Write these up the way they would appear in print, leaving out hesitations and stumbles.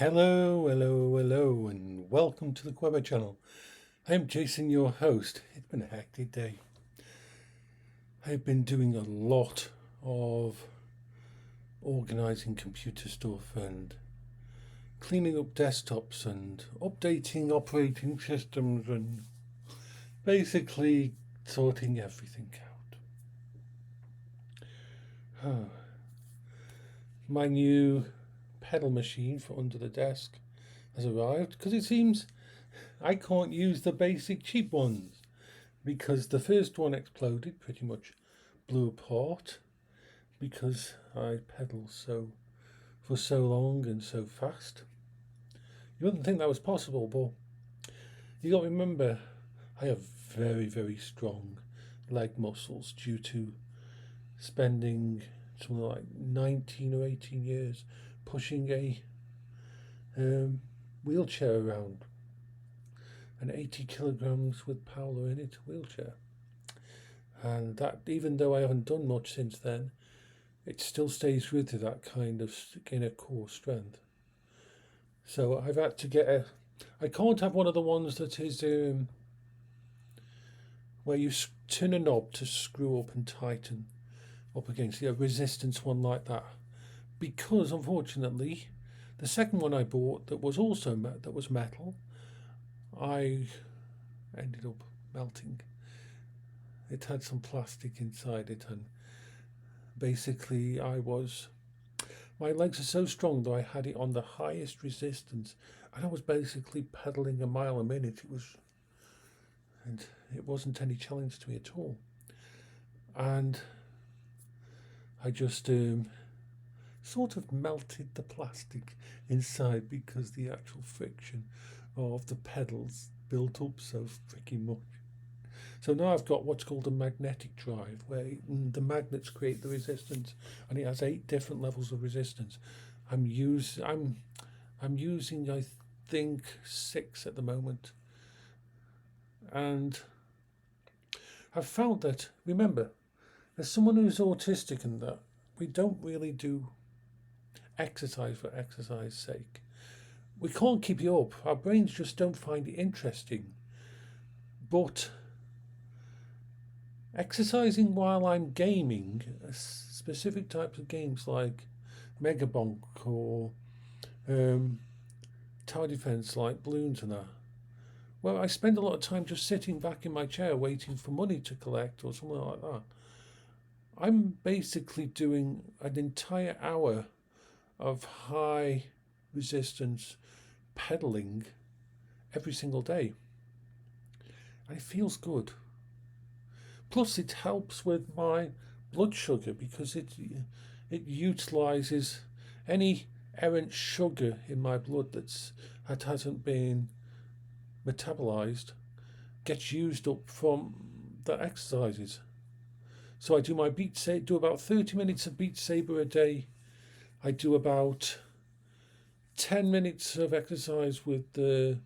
Hello, and welcome to the Queber channel. I'm Jason, your host. It's been a hectic day. I've been doing a lot of organizing computer stuff and cleaning up desktops and updating operating systems and basically sorting everything out. My new pedal machine for under the desk has arrived because it seems I can't use the basic cheap ones because the first one exploded, pretty much blew apart because I pedal for so long and so fast. You wouldn't think that was possible, but you got to remember I have very strong leg muscles due to spending something like 19 or 18 years pushing a wheelchair around, an 80 kilograms with Paola in it wheelchair, and that, even though I haven't done much since then, it still stays with you, that kind of inner core strength. So I've had to get I can't have one of the ones that is where you turn a knob to screw up and tighten up against a resistance one like that, because unfortunately the second one I bought that was also metal, I ended up melting. It had some plastic inside it, and basically my legs are so strong that I had it on the highest resistance, and I was basically pedaling a mile a minute. It wasn't any challenge to me at all, and I just sort of melted the plastic inside because the actual friction of the pedals built up so freaking much. So now I've got what's called a magnetic drive, where the magnets create the resistance, and it has 8 different levels of resistance. I'm using I think 6 at the moment, and I've found that, remember, as someone who's autistic and that, we don't really do exercise for exercise's sake. We can't keep it up. Our brains just don't find it interesting. But exercising while I'm gaming specific types of games like Megabonk or tower defense like balloons and that, well, I spend a lot of time just sitting back in my chair waiting for money to collect or something like that. I'm basically doing an entire hour of high resistance pedaling every single day, and it feels good. Plus it helps with my blood sugar because it utilizes any errant sugar in my blood that hasn't been metabolized, gets used up from the exercises. So I do do about 30 minutes of Beat Saber a day. I do about 10 minutes of exercise with the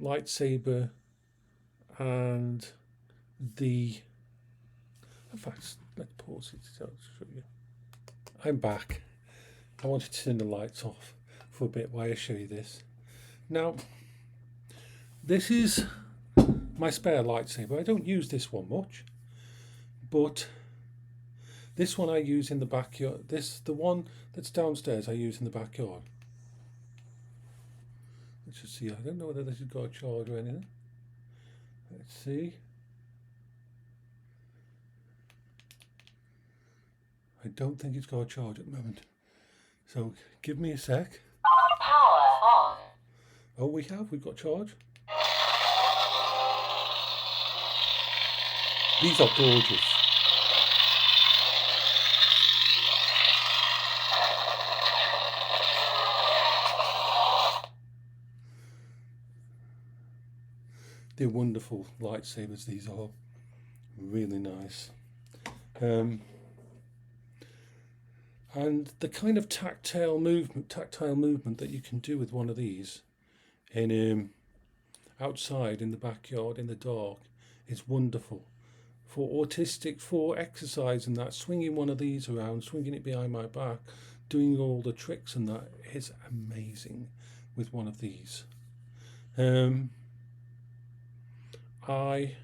lightsaber and in fact, let's pause it to show you. I'm back. I wanted to turn the lights off for a bit while I show you this. Now, this is my spare lightsaber. I don't use this one much, but this one I use in the backyard. The one that's downstairs I use in the backyard. Let's just see. I don't know whether this has got a charge or anything. Let's see. I don't think it's got a charge at the moment. So give me a sec. Power on. Oh, we've got charge. These are gorgeous. They're wonderful lightsabers, these are really nice. And the kind of tactile movement that you can do with one of these in outside in the backyard in the dark is wonderful. For exercise and that, swinging one of these around, swinging it behind my back, doing all the tricks and that is amazing. with one of these. I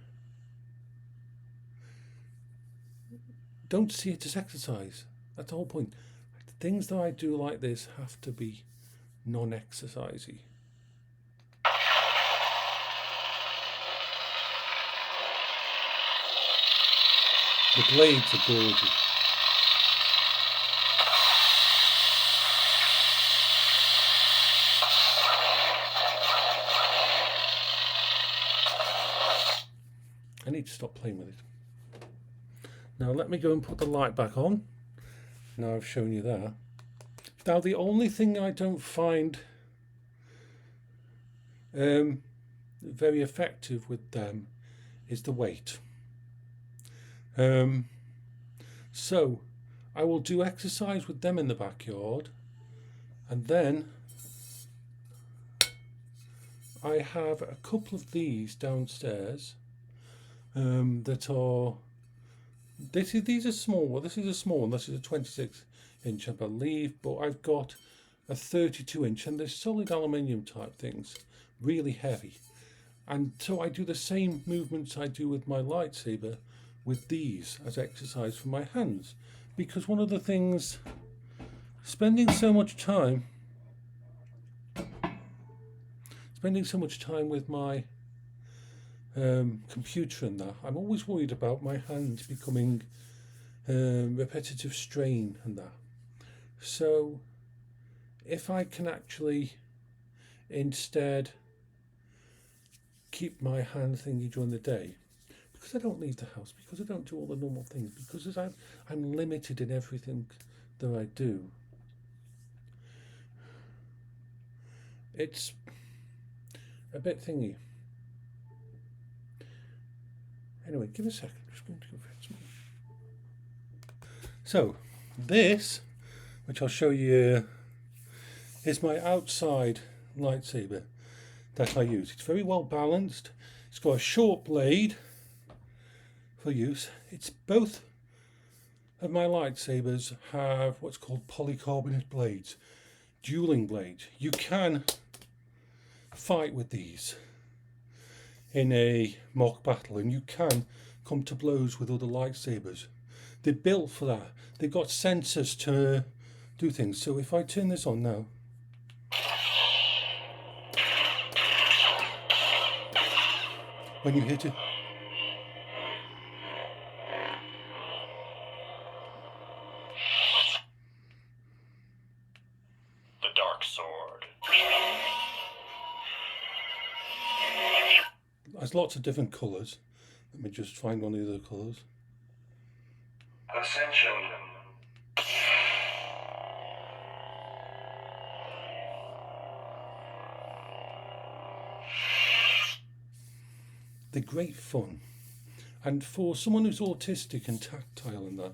don't see it as exercise. That's the whole point. The things that I do like this have to be non-exercisey. The blades are gorgeous. I need to stop playing with it. Now let me go and put the light back on. Now I've shown you that. Now the only thing I don't find very effective with them is the weight. So I will do exercise with them in the backyard, and then I have a couple of these downstairs that are these are small. Well, this is a small one. This is a 26-inch, I believe, but I've got a 32-inch, and they're solid aluminium type things, really heavy. And so I do the same movements I do with my lightsaber with these as exercise for my hands, because one of the things, spending so much time with my computer and that, I'm always worried about my hands becoming repetitive strain and that. So if I can actually instead keep my hand thingy during the day, because I don't leave the house, because I don't do all the normal things, because I'm limited in everything that I do, it's a bit thingy. Anyway, give me a second. I'm just going to go fetch some. So this, which I'll show you, is my outside lightsaber that I use. It's very well balanced. It's got a short blade for use. It's both of my lightsabers have what's called polycarbonate blades, dueling blades. You can fight with these in a mock battle, and you can come to blows with other lightsabers. They're built for that. They've got sensors to do things. So if I turn this on now, when you hit it, the dark sword. there's lots of different colours. Let me just find one of the other colours. Ascension. They're great fun, and for someone who's autistic and tactile and that,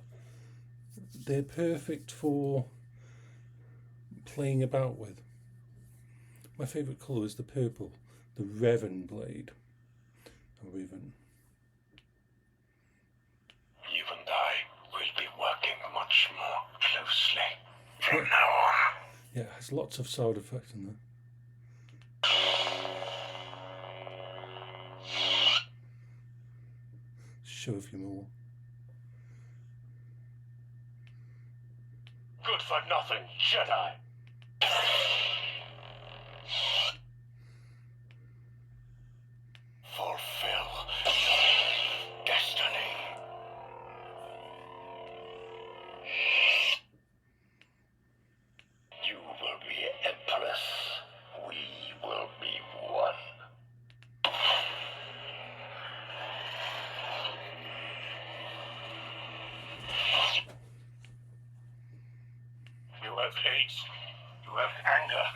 they're perfect for playing about with. My favourite colour is the purple, the Revan blade. Revan. You and I will be working much more closely from now on. Yeah, it has lots of sound effects in there. Show a few more. Good for nothing, Jedi. Fulfill your destiny. You will be Empress. We will be one. You have hate, you have anger,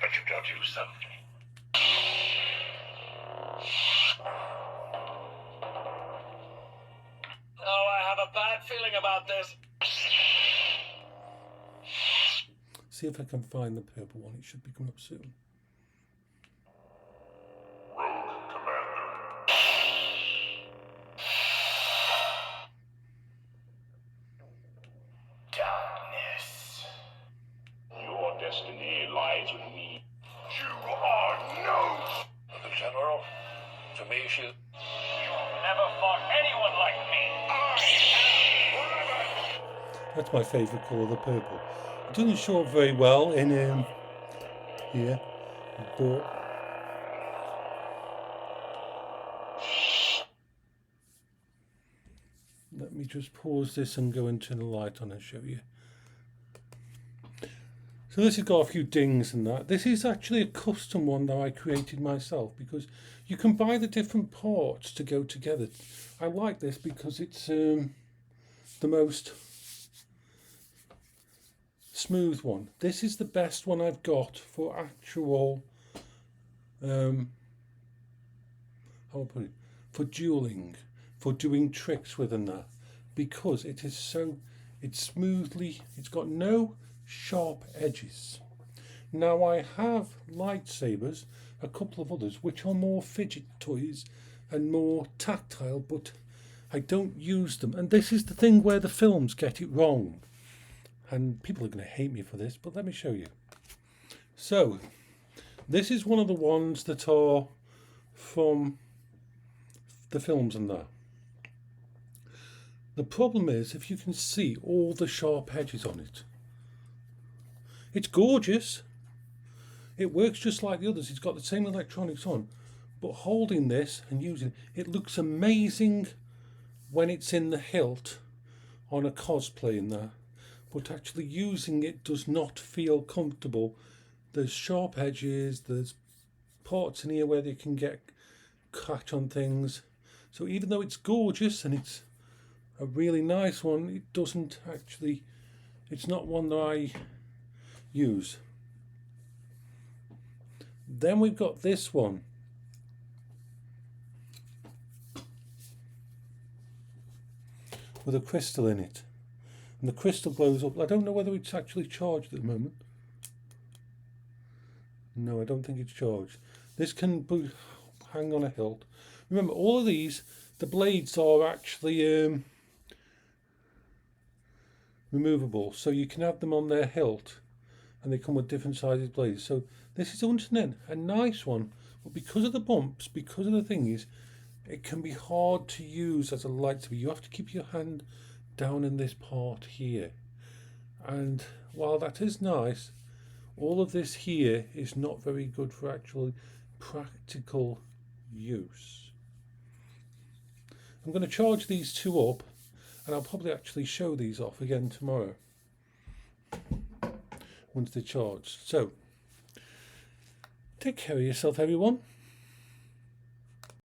but you don't use them. Oh, I have a bad feeling about this. See if I can find the purple one. It should be coming up soon. Rogue Commander. Darkness. Your destiny lies with me. information. You've never fought anyone like me. That's my favourite colour, the purple. It doesn't show up very well in here, but let me just pause this and go and turn the light on and show you. So this has got a few dings and that. This is actually a custom one that I created myself, because you can buy the different parts to go together. I like this because it's the most smooth one. This is the best one I've got for actual how will I put it, for dueling, for doing tricks with and that, because it is so, it's smoothly, it's got no sharp edges. Now I have lightsabers, a couple of others which are more fidget toys and more tactile, but I don't use them, and this is the thing where the films get it wrong, and people are going to hate me for this, but let me show you. So this is one of the ones that are from the films and that. The problem is, if you can see all the sharp edges on it, it's gorgeous. It works just like the others. It's got the same electronics on, but holding this and using it, it looks amazing when it's in the hilt on a cosplay in there, but actually using it does not feel comfortable. There's sharp edges, there's parts in here where they can get catch on things. So even though it's gorgeous and it's a really nice one, it doesn't actually, it's not one that I use. Then we've got this one. With a crystal in it. And the crystal glows up. I don't know whether it's actually charged at the moment. No, I don't think it's charged. This can hang on a hilt. Remember, all of these, the blades are actually removable, so you can have them on their hilt, and they come with different sizes blades. So this is a nice one, but because of the bumps, because of the thingies, it can be hard to use as a lightsaber. You have to keep your hand down in this part here, and while that is nice, all of this here is not very good for actually practical use. I'm going to charge these two up, and I'll probably actually show these off again tomorrow once they're charged. So take care of yourself, everyone.